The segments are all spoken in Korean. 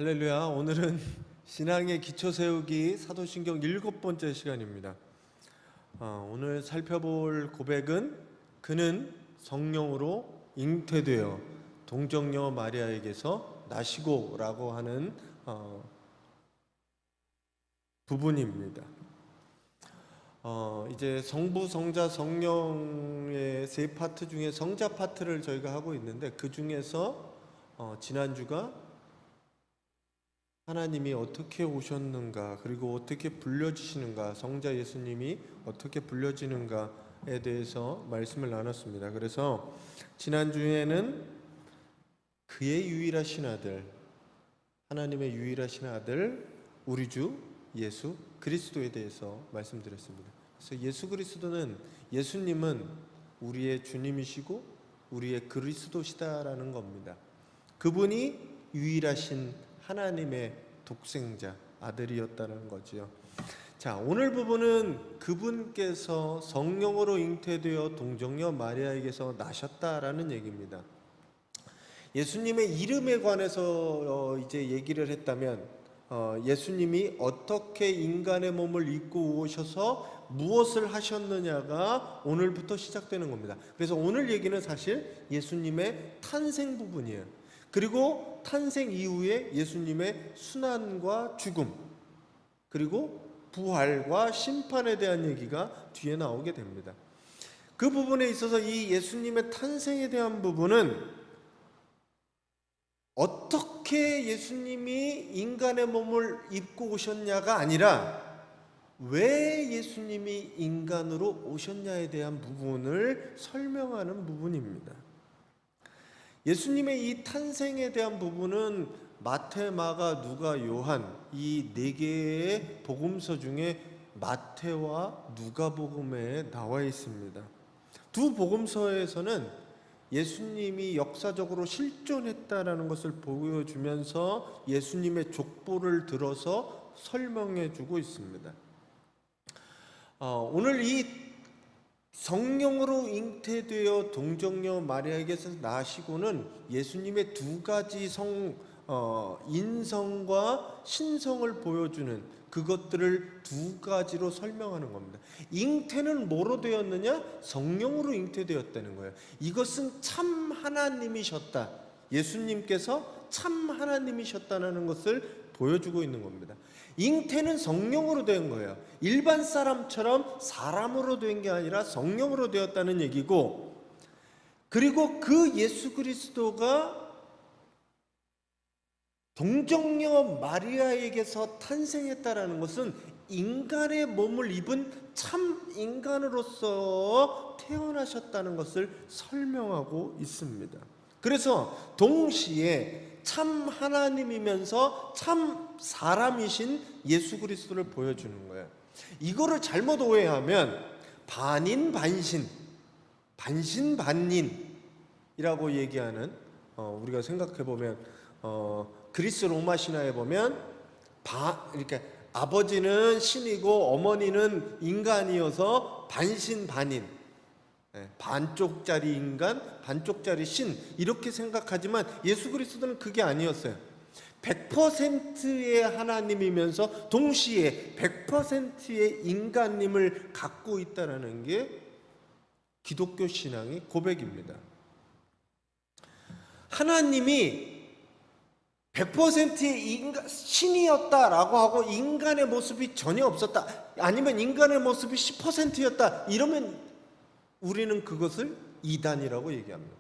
할렐루야. 오늘은 신앙의 기초 세우기 사도신경 7번째 시간입니다. 오늘 살펴볼 고백은 그는 성령으로 잉태되어 동정녀 마리아에게서 나시고 라고 하는 부분입니다. 이제 성부, 성자, 성령의 세 파트 중에 성자 파트를 저희가 하고 있는데, 그 중에서 지난주가 하나님이 어떻게 오셨는가, 그리고 어떻게 불려지시는가, 성자 예수님이 어떻게 불려지는가에 대해서 말씀을 나눴습니다. 그래서 지난주에는 그의 유일하신 아들, 하나님의 유일하신 아들, 우리 주 예수 그리스도에 대해서 말씀드렸습니다. 그래서 예수 그리스도는, 예수님은 우리의 주님이시고 우리의 그리스도시다라는 겁니다. 그분이 유일하신 하나님의 독생자 아들이었다는 거지요. 자, 오늘 부분은 그분께서 성령으로 잉태되어 동정녀 마리아에게서 나셨다라는 얘기입니다. 예수님의 이름에 관해서 이제 얘기를 했다면, 예수님이 어떻게 인간의 몸을 입고 오셔서 무엇을 하셨느냐가 오늘부터 시작되는 겁니다. 그래서 오늘 얘기는 사실 예수님의 탄생 부분이에요. 그리고 탄생 이후에 예수님의 순환과 죽음, 그리고 부활과 심판에 대한 얘기가 뒤에 나오게 됩니다. 그 부분에 있어서 이 예수님의 탄생에 대한 부분은 어떻게 예수님이 인간의 몸을 입고 오셨냐가 아니라 왜 예수님이 인간으로 오셨냐에 대한 부분을 설명하는 부분입니다. 예수님의 이 탄생에 대한 부분은 마태, 마가, 누가, 요한 이 네 개의 복음서 중에 마태와 누가복음에 나와 있습니다. 두 복음서에서는 예수님이 역사적으로 실존했다라는 것을 보여주면서 예수님의 족보를 들어서 설명해 주고 있습니다. 오늘 이 성령으로 잉태되어 동정녀 마리아에게서 나시고는 예수님의 두 가지 인성과 신성을 보여주는 그것들을 두 가지로 설명하는 겁니다. 잉태는 뭐로 되었느냐? 성령으로 잉태되었다는 거예요. 이것은 참 하나님이셨다, 예수님께서 참 하나님이셨다는 것을 보여주고 있는 겁니다. 잉태는 성령으로 된 거예요. 일반 사람처럼 사람으로 된 게 아니라 성령으로 되었다는 얘기고, 그리고 그 예수 그리스도가 동정녀 마리아에게서 탄생했다라는 것은 인간의 몸을 입은 참 인간으로서 태어나셨다는 것을 설명하고 있습니다. 그래서 동시에 참 하나님이면서 참 사람이신 예수 그리스도를 보여주는 거예요. 이거를 잘못 오해하면 반인 반신, 반신 반인이라고 얘기하는, 우리가 생각해 보면 그리스 로마 신화에 보면 이렇게 아버지는 신이고 어머니는 인간이어서 반신 반인, 반쪽짜리 인간, 반쪽짜리 신, 이렇게 생각하지만 예수 그리스도는 그게 아니었어요. 100%의 하나님이면서 동시에 100%의 인간님을 갖고 있다는 게 기독교 신앙의 고백입니다. 하나님이 100%의 신이었다라고 하고 인간의 모습이 전혀 없었다, 아니면 인간의 모습이 10%였다 이러면 우리는 그것을 이단이라고 얘기합니다.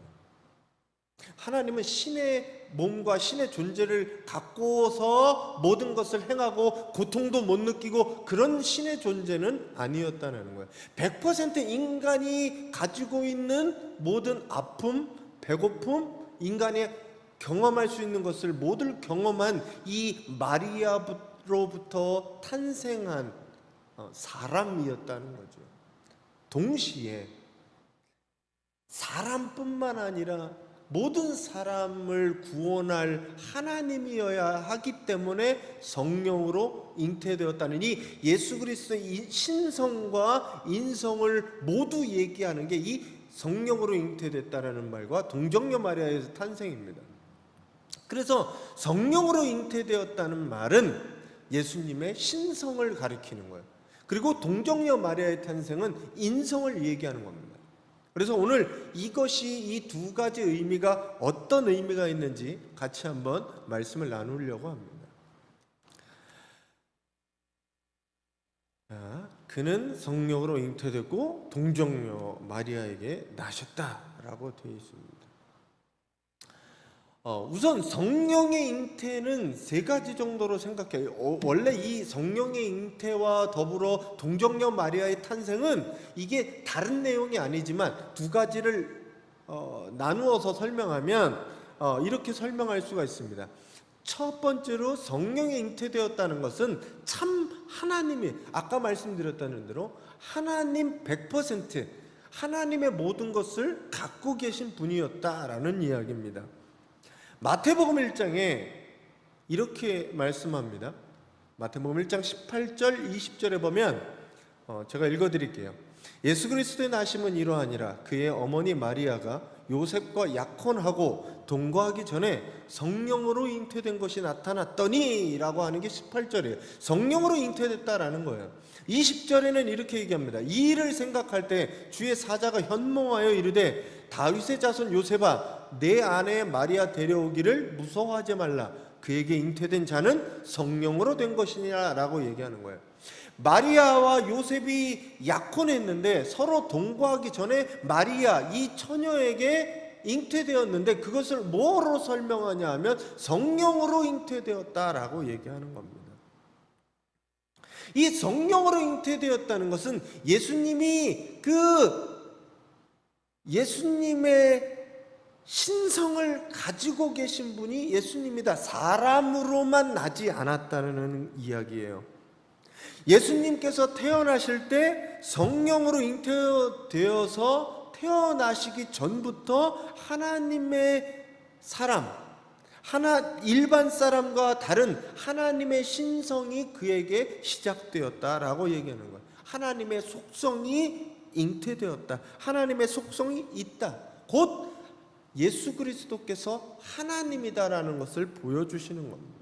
하나님은 신의 몸과 신의 존재를 갖고서 모든 것을 행하고 고통도 못 느끼고 그런 신의 존재는 아니었다는 거예요. 100% 인간이 가지고 있는 모든 아픔, 배고픔, 인간이 경험할 수 있는 것을 모두 경험한 이 마리아로부터 탄생한 사람이었다는 거죠. 동시에 사람뿐만 아니라 모든 사람을 구원할 하나님이어야 하기 때문에 성령으로 잉태되었다는 이 예수 그리스도의 신성과 인성을 모두 얘기하는 게 이 성령으로 잉태됐다는 말과 동정녀 마리아에서 탄생입니다. 그래서 성령으로 잉태되었다는 말은 예수님의 신성을 가리키는 거예요. 그리고 동정녀 마리아의 탄생은 인성을 얘기하는 겁니다. 그래서 오늘 이것이 이 두 가지 의미가 어떤 의미가 있는지 같이 한번 말씀을 나누려고 합니다. 자, 그는 성령으로 잉태되고 동정녀 마리아에게 나셨다라고 되어 있습니다. 우선 성령의 잉태는 세 가지 정도로 생각해요. 원래 이 성령의 잉태와 더불어 동정녀 마리아의 탄생은 이게 다른 내용이 아니지만 두 가지를 나누어서 설명하면 이렇게 설명할 수가 있습니다. 첫 번째로 성령이 잉태되었다는 것은 참 하나님이 아까 말씀드렸다는 대로 하나님 100% 하나님의 모든 것을 갖고 계신 분이었다라는 이야기입니다. 마태복음 1장에 이렇게 말씀합니다. 마태복음 1장 18절 20절에 보면 제가 읽어드릴게요. 예수 그리스도의 나심은 이러하니라. 그의 어머니 마리아가 요셉과 약혼하고 동거하기 전에 성령으로 잉태된 것이 나타났더니 라고 하는 게 18절이에요. 성령으로 잉태됐다라는 거예요. 20절에는 이렇게 얘기합니다. 이 일을 생각할 때 주의 사자가 현몽하여 이르되 다윗의 자손 요셉아 내 아내 마리아 데려오기를 무서워하지 말라. 그에게 잉태된 자는 성령으로 된 것이니라 라고 얘기하는 거예요. 마리아와 요셉이 약혼했는데 서로 동거하기 전에 마리아 이 처녀에게 잉태되었는데 그것을 뭐로 설명하냐 하면 성령으로 잉태되었다라고 얘기하는 겁니다. 이 성령으로 잉태되었다는 것은 예수님의 신성을 가지고 계신 분이 예수님이다. 사람으로만 나지 않았다는 이야기예요. 예수님께서 태어나실 때 성령으로 잉태되어서 태어나시기 전부터 하나님의 사람, 일반 사람과 다른 하나님의 신성이 그에게 시작되었다라고 얘기하는 거예요. 하나님의 속성이 잉태되었다. 하나님의 속성이 있다. 곧 예수 그리스도께서 하나님이다라는 것을 보여주시는 겁니다.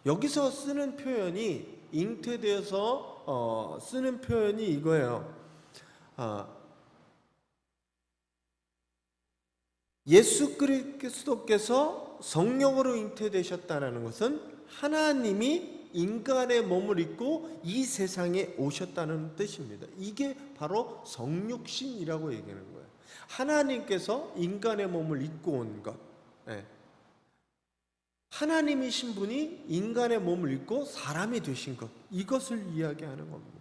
여기서 쓰는 표현이 잉태되어서 쓰는 표현이 이거예요. 예수 그리스도께서 성령으로 잉태되셨다는 것은 하나님이 인간의 몸을 입고 이 세상에 오셨다는 뜻입니다. 이게 바로 성육신이라고 얘기하는 거예요. 하나님께서 인간의 몸을 입고 온 것. 하나님이신 분이 인간의 몸을 입고 사람이 되신 것. 이것을 이야기하는 겁니다.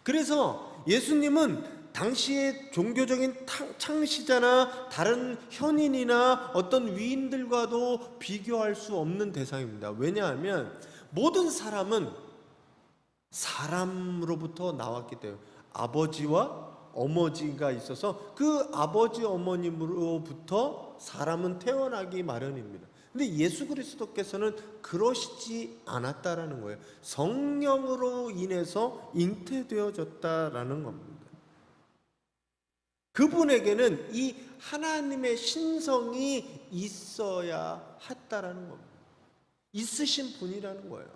그래서 예수님은 당시의 종교적인 창시자나 다른 현인이나 어떤 위인들과도 비교할 수 없는 대상입니다. 왜냐하면 모든 사람은 사람으로부터 나왔기 때문에 아버지와 어머니가 있어서 그 아버지 어머님으로부터 사람은 태어나기 마련입니다. 근데 예수 그리스도께서는 그러시지 않았다라는 거예요. 성령으로 인해서 잉태되어졌다라는 겁니다. 그분에게는 이 하나님의 신성이 있어야 했다라는 겁니다. 있으신 분이라는 거예요.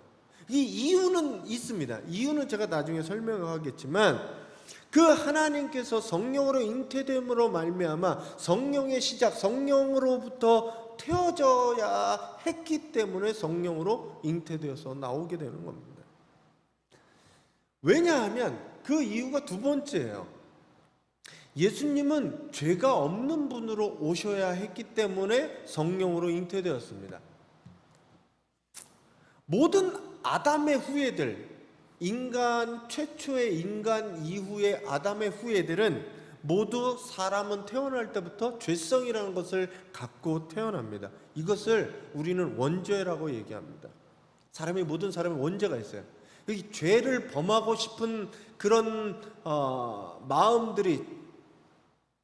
이 이유는 있습니다. 이유는 제가 나중에 설명하겠지만 그 하나님께서 성령으로 잉태됨으로 말미암아 성령의 시작, 성령으로부터 태어져야 했기 때문에 성령으로 잉태되어서 나오게 되는 겁니다. 왜냐하면 그 이유가 두 번째예요. 예수님은 죄가 없는 분으로 오셔야 했기 때문에 성령으로 잉태되었습니다. 모든 아담의 후예들, 최초의 인간 이후의 아담의 후예들은 모두 사람은 태어날 때부터 죄성이라는 것을 갖고 태어납니다. 이것을 우리는 원죄라고 얘기합니다. 모든 사람이 원죄가 있어요. 이 죄를 범하고 싶은 그런 마음들이,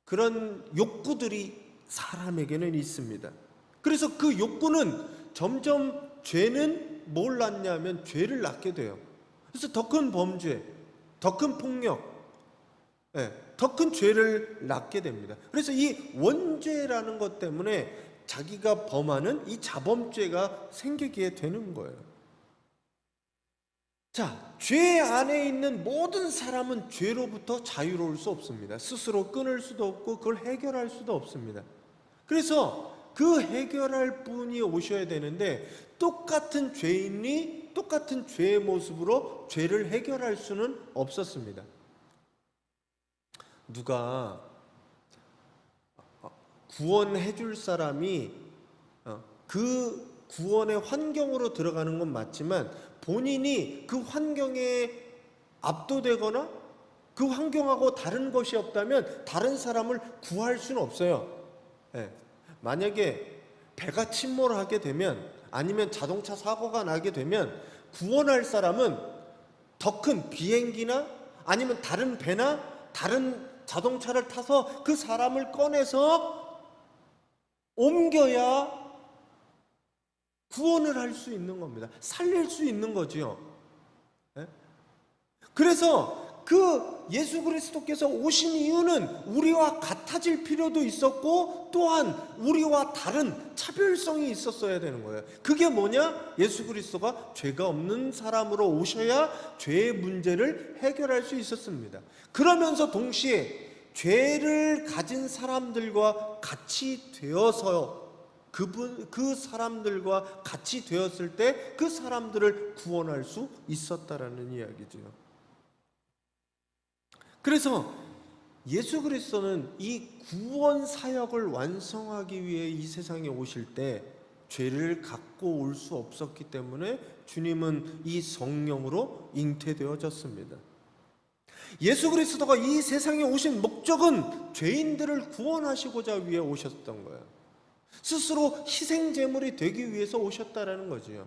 그런 욕구들이 사람에게는 있습니다. 그래서 그 욕구는 점점 죄는 뭘 낳냐면 죄를 낳게 돼요. 그래서 더 큰 범죄, 더 큰 폭력, 더 큰 죄를 낳게 됩니다. 그래서 이 원죄라는 것 때문에 자기가 범하는 이 자범죄가 생기게 되는 거예요. 자, 죄 안에 있는 모든 사람은 죄로부터 자유로울 수 없습니다. 스스로 끊을 수도 없고 그걸 해결할 수도 없습니다. 그래서 그 해결할 분이 오셔야 되는데 똑같은 죄인이 똑같은 죄의 모습으로 죄를 해결할 수는 없었습니다. 누가 구원해 줄 사람이 그 구원의 환경으로 들어가는 건 맞지만 본인이 그 환경에 압도되거나 그 환경하고 다른 것이 없다면 다른 사람을 구할 수는 없어요. 만약에 배가 침몰하게 되면 아니면 자동차 사고가 나게 되면 구원할 사람은 더 큰 비행기나 아니면 다른 배나 다른 자동차를 타서 그 사람을 꺼내서 옮겨야 구원을 할 수 있는 겁니다. 살릴 수 있는 거지요. 그래서 그 예수 그리스도께서 오신 이유는 우리와 같아질 필요도 있었고 또한 우리와 다른 차별성이 있었어야 되는 거예요. 그게 뭐냐? 예수 그리스도가 죄가 없는 사람으로 오셔야 죄의 문제를 해결할 수 있었습니다. 그러면서 동시에 죄를 가진 사람들과 같이 되어서 그 사람들과 같이 되었을 때 그 사람들을 구원할 수 있었다라는 이야기죠. 그래서 예수 그리스도는 이 구원 사역을 완성하기 위해 이 세상에 오실 때 죄를 갖고 올 수 없었기 때문에 주님은 이 성령으로 잉태되어졌습니다. 예수 그리스도가 이 세상에 오신 목적은 죄인들을 구원하시고자 위해 오셨던 거예요. 스스로 희생 제물이 되기 위해서 오셨다라는 거죠.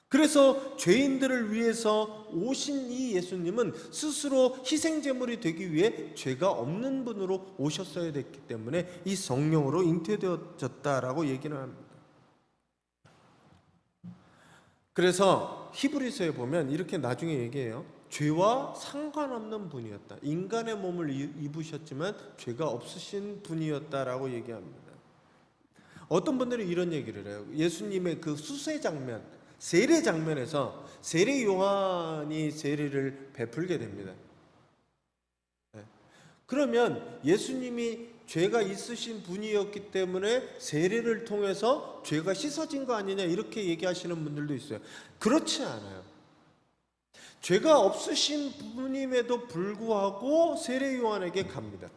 그래서 죄인들을 위해서 오신 이 예수님은 스스로 희생 제물이 되기 위해 죄가 없는 분으로 오셨어야 됐기 때문에 이 성령으로 잉태되어졌다라고 얘기를 합니다. 그래서 히브리서에 보면 이렇게 나중에 얘기해요. 죄와 상관없는 분이었다. 인간의 몸을 입으셨지만 죄가 없으신 분이었다라고 얘기합니다. 어떤 분들은 이런 얘기를 해요. 예수님의 그 수세 장면, 세례 장면에서 세례 요한이 세례를 베풀게 됩니다. 그러면 예수님이 죄가 있으신 분이었기 때문에 세례를 통해서 죄가 씻어진 거 아니냐 이렇게 얘기하시는 분들도 있어요. 그렇지 않아요. 죄가 없으신 분임에도 불구하고 세례 요한에게 갑니다.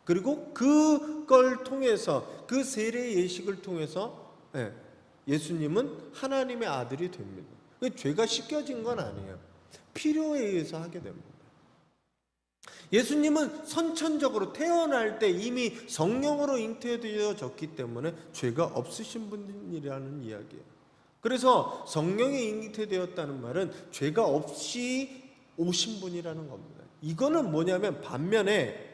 그리고 그걸 통해서 그 세례 예식을 통해서 예수님은 하나님의 아들이 됩니다. 죄가 씻겨진 건 아니에요. 필요에 의해서 하게 됩니다. 예수님은 선천적으로 태어날 때 이미 성령으로 잉태되어졌기 때문에 죄가 없으신 분이라는 이야기예요. 그래서 성령이 잉태되었다는 말은 죄가 없이 오신 분이라는 겁니다. 이거는 뭐냐면 반면에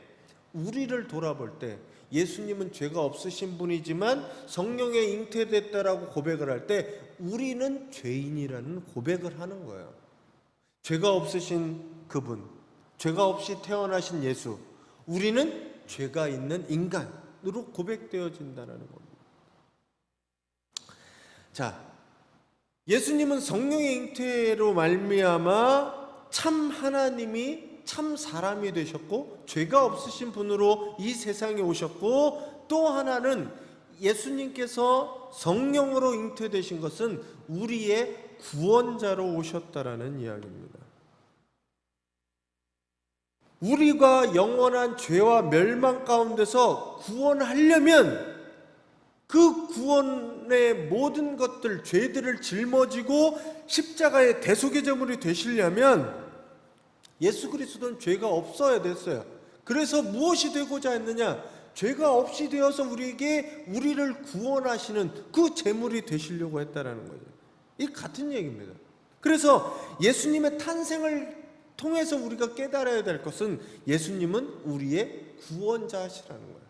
우리를 돌아볼 때 예수님은 죄가 없으신 분이지만 성령에 잉태됐다라고 고백을 할 때 우리는 죄인이라는 고백을 하는 거예요. 죄가 없으신 그분, 죄가 없이 태어나신 예수, 우리는 죄가 있는 인간으로 고백되어진다는 겁니다. 자, 예수님은 성령의 잉태로 말미암아 참 하나님이 참 사람이 되셨고 죄가 없으신 분으로 이 세상에 오셨고 또 하나는 예수님께서 성령으로 잉태되신 것은 우리의 구원자로 오셨다라는 이야기입니다. 우리가 영원한 죄와 멸망 가운데서 구원하려면 그 구원의 모든 것들, 죄들을 짊어지고 십자가의 대속의 제물이 되시려면 예수 그리스도는 죄가 없어야 됐어요. 그래서 무엇이 되고자 했느냐? 죄가 없이 되어서 우리를 구원하시는 그 제물이 되시려고 했다라는 거죠. 이 같은 얘기입니다. 그래서 예수님의 탄생을 통해서 우리가 깨달아야 될 것은 예수님은 우리의 구원자시라는 거예요.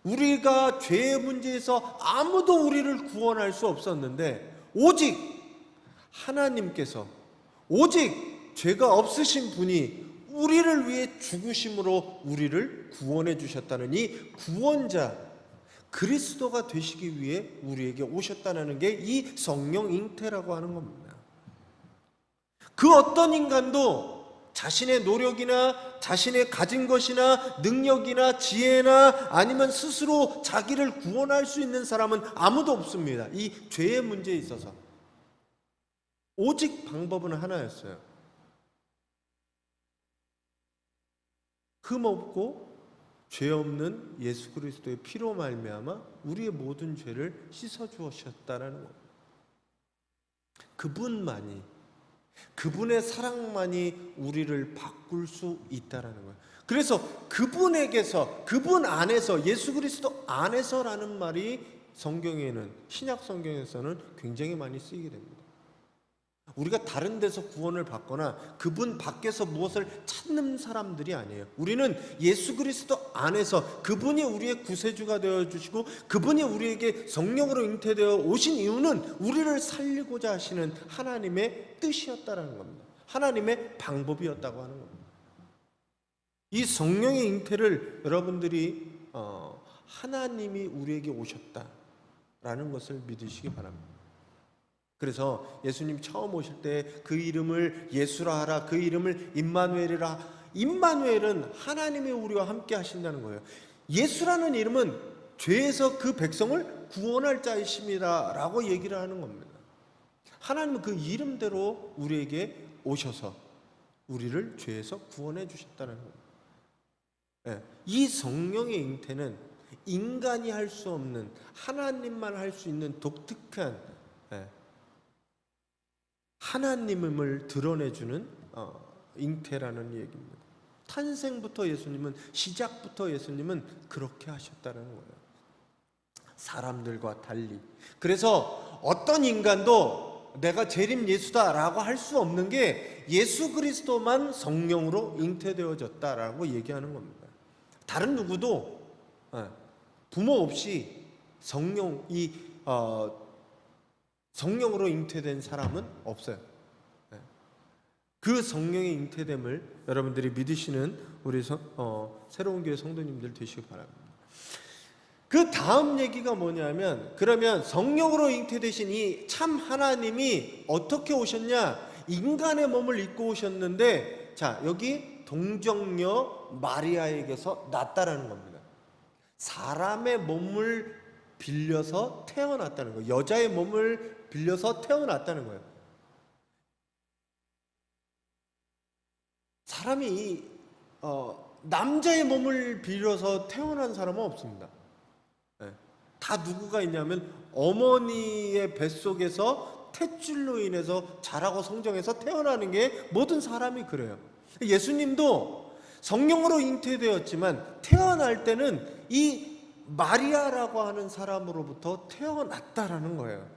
우리가 죄의 문제에서 아무도 우리를 구원할 수 없었는데 오직 하나님께서 오직 죄가 없으신 분이 우리를 위해 죽으심으로 우리를 구원해 주셨다는 이 구원자 그리스도가 되시기 위해 우리에게 오셨다는 게 이 성령 잉태라고 하는 겁니다. 그 어떤 인간도 자신의 노력이나 자신의 가진 것이나 능력이나 지혜나 아니면 스스로 자기를 구원할 수 있는 사람은 아무도 없습니다. 이 죄의 문제에 있어서 오직 방법은 하나였어요. 흠없고 죄 없는 예수 그리스도의 피로 말미암아 우리의 모든 죄를 씻어 주셨다라는 겁니다. 그분만이, 그분의 사랑만이 우리를 바꿀 수 있다라는 거예요. 그래서 그분에게서, 그분 안에서, 예수 그리스도 안에서라는 말이 성경에는, 신약 성경에서는 굉장히 많이 쓰이게 됩니다. 우리가 다른 데서 구원을 받거나 그분 밖에서 무엇을 찾는 사람들이 아니에요. 우리는 예수 그리스도 안에서 그분이 우리의 구세주가 되어주시고 그분이 우리에게 성령으로 잉태되어 오신 이유는 우리를 살리고자 하시는 하나님의 뜻이었다는 겁니다. 하나님의 방법이었다고 하는 겁니다. 이 성령의 잉태를 여러분들이 하나님이 우리에게 오셨다라는 것을 믿으시기 바랍니다. 그래서 예수님 처음 오실 때 그 이름을 예수라 하라, 그 이름을 임마누엘이라. 임마누엘은 하나님이 우리와 함께 하신다는 거예요. 예수라는 이름은 죄에서 그 백성을 구원할 자이십니다 라고 얘기를 하는 겁니다. 하나님은 그 이름대로 우리에게 오셔서 우리를 죄에서 구원해 주셨다는 겁니다. 이 성령의 잉태는 인간이 할 수 없는, 하나님만 할 수 있는 독특한 하나님을 드러내주는 잉태라는 얘기입니다. 탄생부터 예수님은, 시작부터 예수님은 그렇게 하셨다는 거예요. 사람들과 달리. 그래서 어떤 인간도 내가 재림 예수다라고 할 수 없는 게 예수 그리스도만 성령으로 잉태되어졌다라고 얘기하는 겁니다. 다른 누구도 부모 없이 성령으로 잉태된 사람은 없어요. 그 성령의 잉태됨을 여러분들이 믿으시는 우리 새로운 교회 성도님들 되시기 바랍니다. 그 다음 얘기가 뭐냐면, 그러면 성령으로 잉태되신 이 참 하나님이 어떻게 오셨냐? 인간의 몸을 입고 오셨는데, 자, 여기 동정녀 마리아에게서 났다라는 겁니다. 사람의 몸을 빌려서 태어났다는 거예요. 여자의 몸을 빌려서 태어났다는 거예요. 사람이 남자의 몸을 빌려서 태어난 사람은 없습니다. 다 누구가 있냐면 어머니의 뱃속에서 탯줄로 인해서 자라고 성장해서 태어나는 게 모든 사람이 그래요. 예수님도 성령으로 잉태되었지만 태어날 때는 이 마리아라고 하는 사람으로부터 태어났다라는 거예요.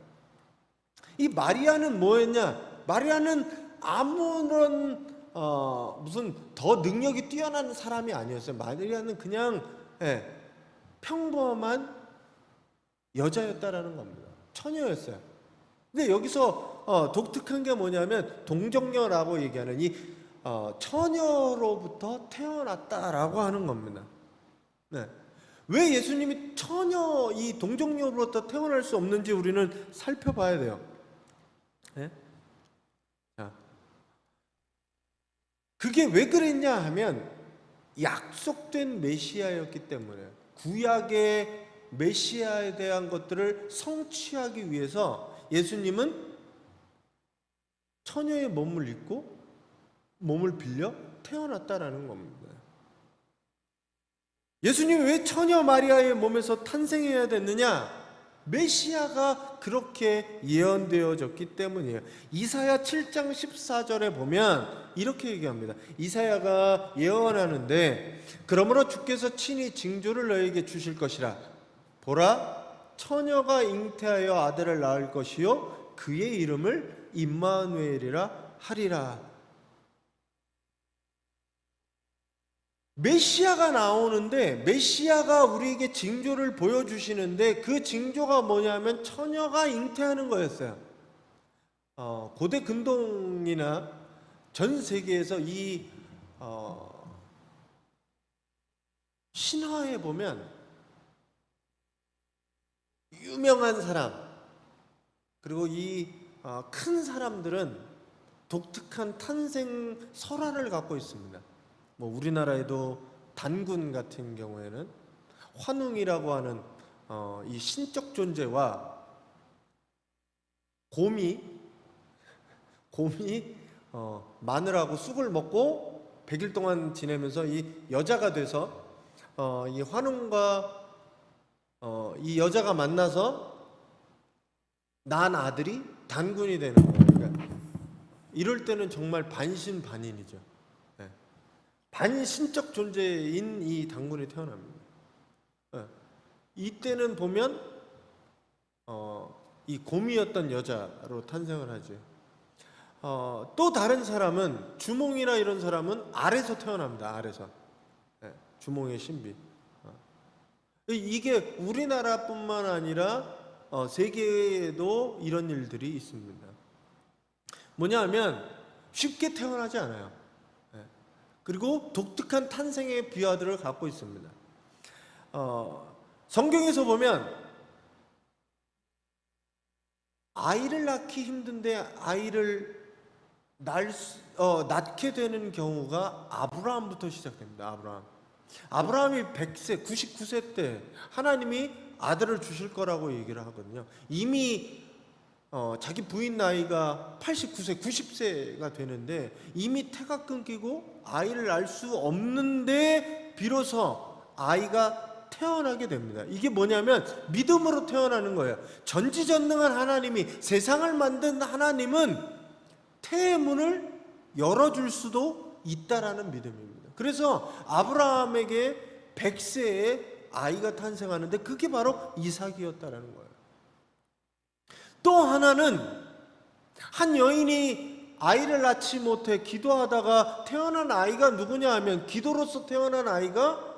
이 마리아는 뭐였냐? 마리아는 아무런 무슨 더 능력이 뛰어난 사람이 아니었어요. 마리아는 그냥 평범한 여자였다라는 겁니다. 처녀였어요. 근데 여기서 독특한 게 뭐냐면 동정녀라고 얘기하는 이 처녀로부터 태어났다라고 하는 겁니다. 왜 예수님이 처녀, 이 동정녀로부터 태어날 수 없는지 우리는 살펴봐야 돼요. 자, 그게 왜 그랬냐 하면 약속된 메시아였기 때문에, 구약의 메시아에 대한 것들을 성취하기 위해서 예수님은 처녀의 몸을 입고 몸을 빌려 태어났다라는 겁니다. 예수님이 왜 처녀 마리아의 몸에서 탄생해야 됐느냐? 메시아가 그렇게 예언되어졌기 때문이에요. 이사야 7장 14절에 보면 이렇게 얘기합니다. 이사야가 예언하는데, 그러므로 주께서 친히 징조를 너에게 주실 것이라. 보라, 처녀가 잉태하여 아들을 낳을 것이요 그의 이름을 임마누엘이라 하리라. 메시아가 나오는데, 메시아가 우리에게 징조를 보여주시는데, 그 징조가 뭐냐면 처녀가 잉태하는 거였어요. 고대 근동이나 전 세계에서 이 신화에 보면 유명한 사람, 그리고 이 큰 사람들은 독특한 탄생 설화를 갖고 있습니다. 뭐 우리나라에도 단군 같은 경우에는 환웅이라고 하는 이 신적 존재와 곰이 마늘하고 쑥을 먹고 100일 동안 지내면서 이 여자가 돼서 이 환웅과 이 여자가 만나서 낳은 아들이 단군이 되는 거예요. 그러니까 이럴 때는 정말 반신반인이죠. 네. 반신적 존재인 이 단군이 태어납니다. 네. 이때는 보면 이 곰이었던 여자로 탄생을 하죠. 또 다른 사람은 주몽이나 이런 사람은 알에서 태어납니다. 알에서. 네. 주몽의 신비. 이게 우리나라뿐만 아니라 세계에도 이런 일들이 있습니다. 뭐냐 하면 쉽게 태어나지 않아요. 그리고 독특한 탄생의 비화들을 갖고 있습니다. 성경에서 보면 아이를 낳기 힘든데 아이를 낳게 되는 경우가 아브라함부터 시작됩니다. 아브라함이 100세, 99세 때 하나님이 아들을 주실 거라고 얘기를 하거든요. 이미 자기 부인 나이가 89세, 90세가 되는데 이미 태가 끊기고 아이를 낳을 수 없는데 비로소 아이가 태어나게 됩니다. 이게 뭐냐면 믿음으로 태어나는 거예요. 전지전능한 하나님이, 세상을 만든 하나님은 태의 문을 열어줄 수도 있다라는 믿음입니다. 그래서 아브라함에게 100세에 아이가 탄생하는데 그게 바로 이삭이었다라는 거예요. 또 하나는 한 여인이 아이를 낳지 못해 기도하다가 태어난 아이가 누구냐 하면 기도로서 태어난 아이가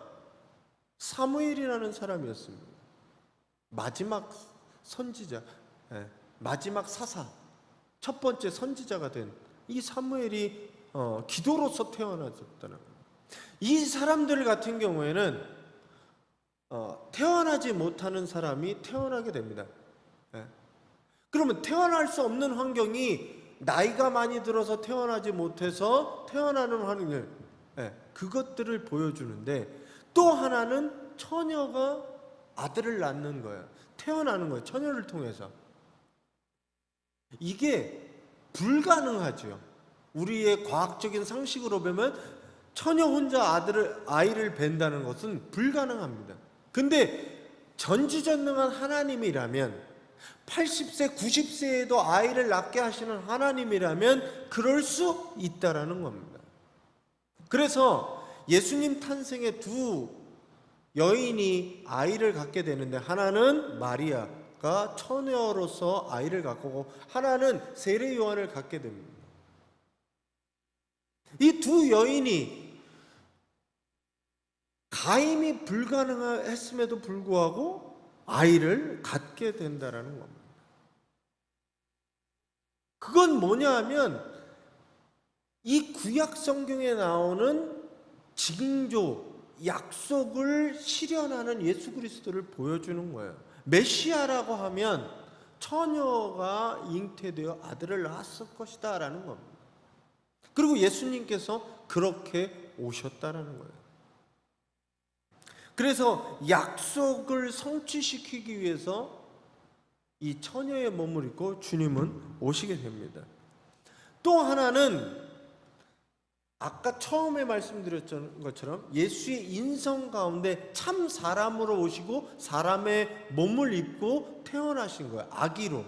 사무엘이라는 사람이었습니다. 마지막 선지자, 마지막 사사, 첫 번째 선지자가 된 이 사무엘이 기도로서 태어났었다는 거예요. 이 사람들 같은 경우에는 태어나지 못하는 사람이 태어나게 됩니다. 그러면 태어날 수 없는 환경이 나이가 많이 들어서 태어나지 못해서 태어나는 환경, 그것들을 보여주는데, 또 하나는 처녀가 아들을 낳는 거예요. 태어나는 거예요. 처녀를 통해서. 이게 불가능하죠. 우리의 과학적인 상식으로 보면 처녀 혼자 아이를 뵌다는 것은 불가능합니다. 근데 전지전능한 하나님이라면, 80세, 90세에도 아이를 낳게 하시는 하나님이라면 그럴 수 있다라는 겁니다. 그래서 예수님 탄생의 두 여인이 아이를 갖게 되는데, 하나는 마리아가 처녀로서 아이를 갖고 하나는 세례 요한을 갖게 됩니다. 이 두 여인이 가임이 불가능했음에도 불구하고 아이를 갖게 된다라는 겁니다. 그건 뭐냐 하면 이 구약 성경에 나오는 징조, 약속을 실현하는 예수 그리스도를 보여주는 거예요. 메시아라고 하면 처녀가 잉태되어 아들을 낳았을 것이다 라는 겁니다. 그리고 예수님께서 그렇게 오셨다라는 거예요. 그래서 약속을 성취시키기 위해서 이 처녀의 몸을 입고 주님은 오시게 됩니다. 또 하나는 아까 처음에 말씀드렸던 것처럼 예수의 인성 가운데 참 사람으로 오시고 사람의 몸을 입고 태어나신 거예요. 아기로.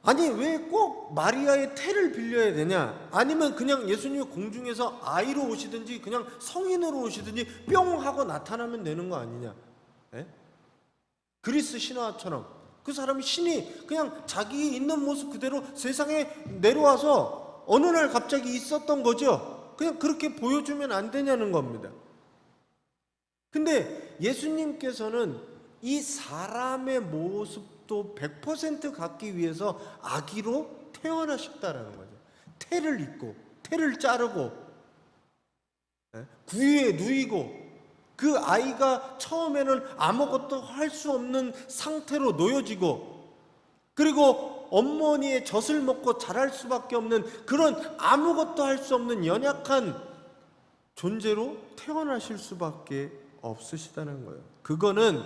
아니 왜 꼭 마리아의 태를 빌려야 되냐? 아니면 그냥 예수님이 공중에서 아이로 오시든지 그냥 성인으로 오시든지 뿅 하고 나타나면 되는 거 아니냐? 그리스 신화처럼 그 사람이 신이 그냥 자기 있는 모습 그대로 세상에 내려와서 어느 날 갑자기 있었던 거죠. 그냥 그렇게 보여주면 안 되냐는 겁니다. 근데 예수님께서는 이 사람의 모습도 100% 갖기 위해서 아기로 태어나셨다라는 거죠. 태를 입고 태를 자르고 구유에 누이고 그 아이가 처음에는 아무것도 할 수 없는 상태로 놓여지고 그리고 어머니의 젖을 먹고 자랄 수밖에 없는 그런 아무것도 할 수 없는 연약한 존재로 태어나실 수밖에 없으시다는 거예요. 그거는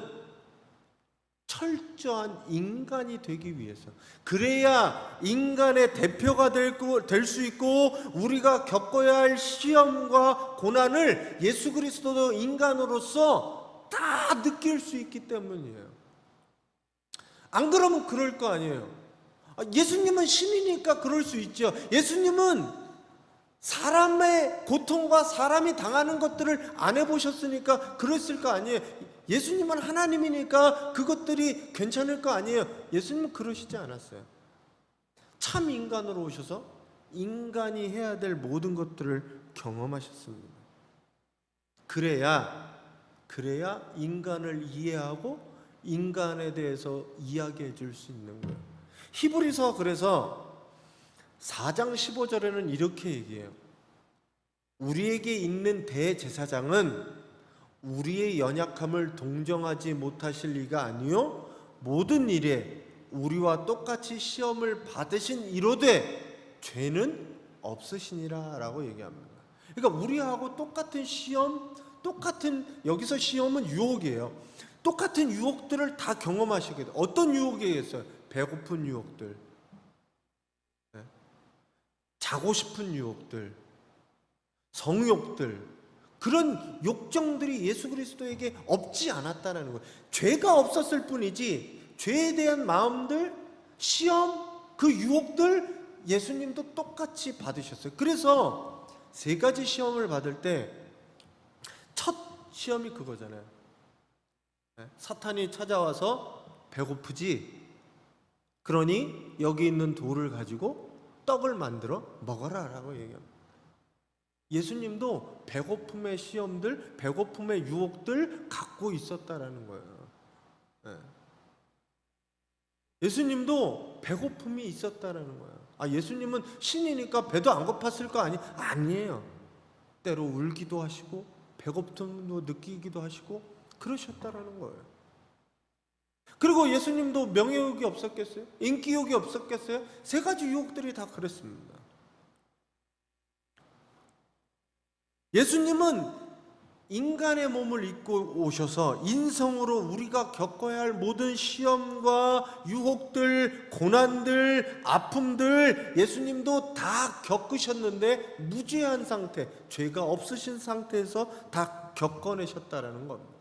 철저한 인간이 되기 위해서, 그래야 인간의 대표가 될 수 있고 우리가 겪어야 할 시험과 고난을 예수 그리스도도 인간으로서 다 느낄 수 있기 때문이에요. 안 그러면 그럴 거 아니에요. 예수님은 신이니까 그럴 수 있죠. 예수님은 사람의 고통과 사람이 당하는 것들을 안 해보셨으니까 그랬을 거 아니에요. 예수님은 하나님이니까 그것들이 괜찮을 거 아니에요. 예수님은 그러시지 않았어요. 참 인간으로 오셔서 인간이 해야 될 모든 것들을 경험하셨습니다. 그래야 인간을 이해하고 인간에 대해서 이야기해 줄 수 있는 거예요. 히브리서 그래서 4장 15절에는 이렇게 얘기해요. 우리에게 있는 대제사장은 우리의 연약함을 동정하지 못하실 리가 아니요 모든 일에 우리와 똑같이 시험을 받으신 이로되 죄는 없으시니라 라고 얘기합니다. 그러니까 우리하고 똑같은 시험, 여기서 시험은 유혹이에요. 똑같은 유혹들을 다 경험하시게 돼요. 어떤 유혹이겠어요? 배고픈 유혹들, 자고 싶은 유혹들, 성욕들, 그런 욕정들이 예수 그리스도에게 없지 않았다는 거예요. 죄가 없었을 뿐이지 죄에 대한 마음들, 시험, 그 유혹들 예수님도 똑같이 받으셨어요. 그래서 세 가지 시험을 받을 때 첫 시험이 그거잖아요. 사탄이 찾아와서 배고프지? 그러니 여기 있는 돌을 가지고 떡을 만들어 먹어라 라고 얘기합니다. 예수님도 배고픔의 시험들, 배고픔의 유혹들 갖고 있었다라는 거예요. 예수님도 배고픔이 있었다라는 거예요. 예수님은 신이니까 배도 안 고팠을 거 아니에요. 때로 울기도 하시고 배고픔도 느끼기도 하시고 그러셨다라는 거예요. 그리고 예수님도 명예욕이 없었겠어요? 인기욕이 없었겠어요? 세 가지 유혹들이 다 그랬습니다. 예수님은 인간의 몸을 입고 오셔서 인성으로 우리가 겪어야 할 모든 시험과 유혹들, 고난들, 아픔들 예수님도 다 겪으셨는데 무죄한 상태, 죄가 없으신 상태에서 다 겪어내셨다라는 겁니다.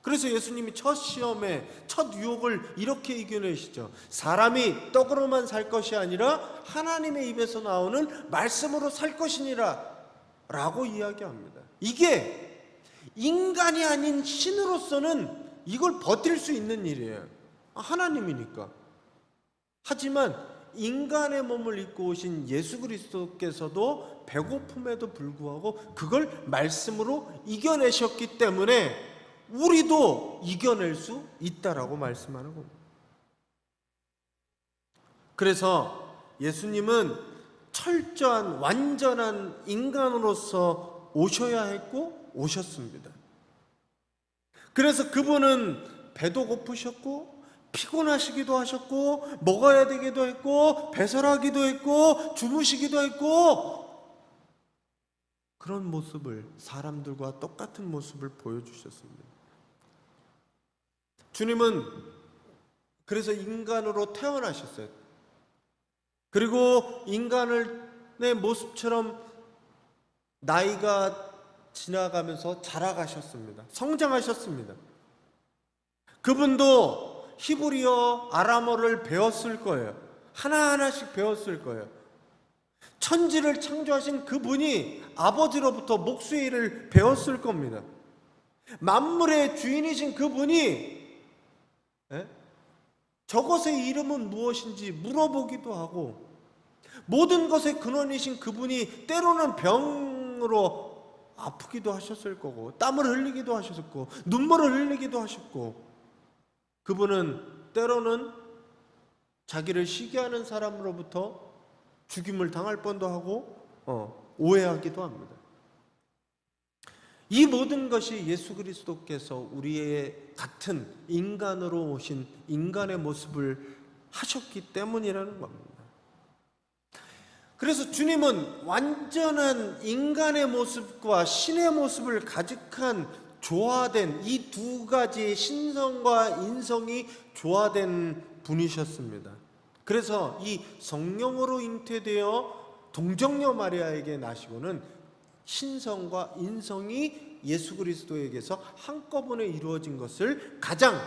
그래서 예수님이 첫 시험에 첫 유혹을 이렇게 이겨내시죠. 사람이 떡으로만 살 것이 아니라 하나님의 입에서 나오는 말씀으로 살 것이니라 라고 이야기합니다. 이게 인간이 아닌 신으로서는 이걸 버틸 수 있는 일이에요. 하나님이니까. 하지만 인간의 몸을 입고 오신 예수 그리스도께서도 배고픔에도 불구하고 그걸 말씀으로 이겨내셨기 때문에 우리도 이겨낼 수 있다라고 말씀하는 겁니다. 그래서 예수님은 철저한 완전한 인간으로서 오셔야 했고 오셨습니다. 그래서 그분은 배도 고프셨고 피곤하시기도 하셨고 먹어야 되기도 했고 배설하기도 했고 주무시기도 했고 그런 모습을 사람들과 똑같은 모습을 보여주셨습니다. 주님은 그래서 인간으로 태어나셨어요. 그리고 인간의 모습처럼 나이가 지나가면서 자라가셨습니다. 성장하셨습니다. 그분도 히브리어, 아람어를 배웠을 거예요. 하나하나씩 배웠을 거예요. 천지를 창조하신 그분이 아버지로부터 목수일을 배웠을 겁니다. 만물의 주인이신 그분이 저것의 이름은 무엇인지 물어보기도 하고 모든 것의 근원이신 그분이 때로는 병으로 아프기도 하셨을 거고 땀을 흘리기도 하셨고 눈물을 흘리기도 하셨고 그분은 때로는 자기를 시기하는 사람으로부터 죽임을 당할 뻔도 하고 오해하기도 합니다. 이 모든 것이 예수 그리스도께서 우리의 같은 인간으로 오신 인간의 모습을 하셨기 때문이라는 겁니다. 그래서 주님은 완전한 인간의 모습과 신의 모습을 가득한 조화된 이 두 가지의 신성과 인성이 조화된 분이셨습니다. 그래서 이 성령으로 잉태되어 동정녀 마리아에게 나시고는 신성과 인성이 예수 그리스도에게서 한꺼번에 이루어진 것을 가장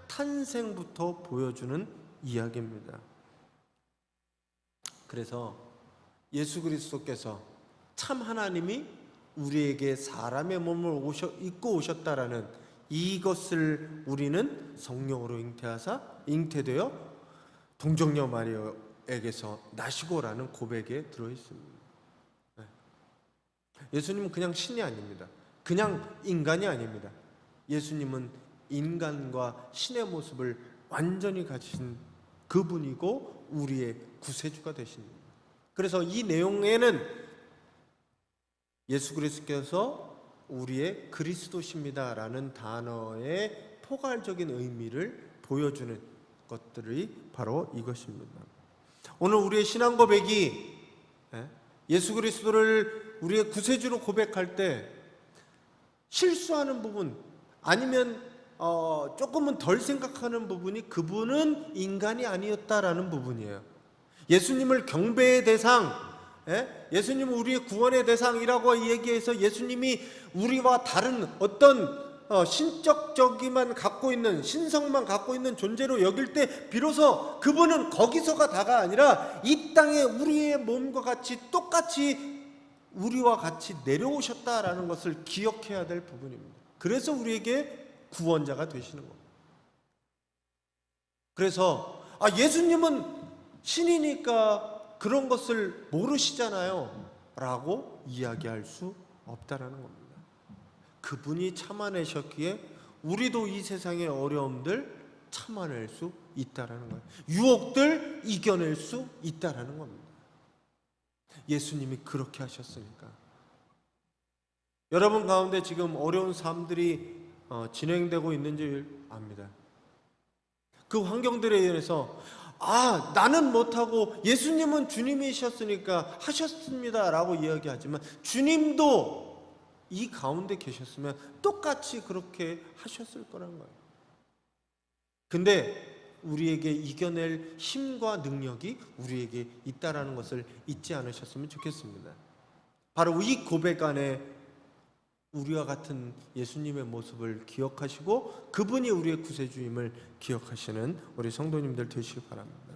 탄생부터 보여주는 이야기입니다. 그래서 예수 그리스도께서 참 하나님이 우리에게 사람의 몸을 입고 오셨다라는 이것을 우리는 성령으로 잉태되어 동정녀 마리아에게서 나시고라는 고백에 들어 있습니다. 예수님은 그냥 신이 아닙니다. 그냥 인간이 아닙니다. 예수님은 인간과 신의 모습을 완전히 가진 그분이고 우리의 구세주가 되십니다. 그래서 이 내용에는 예수 그리스도께서 우리의 그리스도십니다라는 단어의 포괄적인 의미를 보여주는 것들이 바로 이것입니다. 오늘 우리의 신앙 고백이 예수 그리스도를 우리의 구세주로 고백할 때 실수하는 부분 아니면 조금은 덜 생각하는 부분이 그분은 인간이 아니었다라는 부분이에요. 예수님을 경배의 대상, 예수님은 우리의 구원의 대상이라고 얘기해서 예수님이 우리와 다른 어떤 신적적이만 갖고 있는 신성만 갖고 있는 존재로 여길 때 비로소 그분은 거기서가 다가 아니라 이 땅에 우리의 몸과 같이 똑같이 우리와 같이 내려오셨다라는 것을 기억해야 될 부분입니다. 그래서 우리에게 구원자가 되시는 겁니다. 그래서 예수님은 신이니까 그런 것을 모르시잖아요 라고 이야기할 수 없다라는 겁니다. 그분이 참아내셨기에 우리도 이 세상의 어려움들 참아낼 수 있다라는 거예요. 유혹들 이겨낼 수 있다라는 겁니다. 예수님이 그렇게 하셨으니까. 여러분 가운데 지금 어려운 삶들이 진행되고 있는 줄 압니다. 그 환경들에 의해서 나는 못하고 예수님은 주님이셨으니까 하셨습니다 라고 이야기하지만 주님도 이 가운데 계셨으면 똑같이 그렇게 하셨을 거란 거예요. 근데 우리에게 이겨낼 힘과 능력이 우리에게 있다라는 것을 잊지 않으셨으면 좋겠습니다. 바로 이 고백 안에 우리와 같은 예수님의 모습을 기억하시고 그분이 우리의 구세주임을 기억하시는 우리 성도님들 되시기 바랍니다.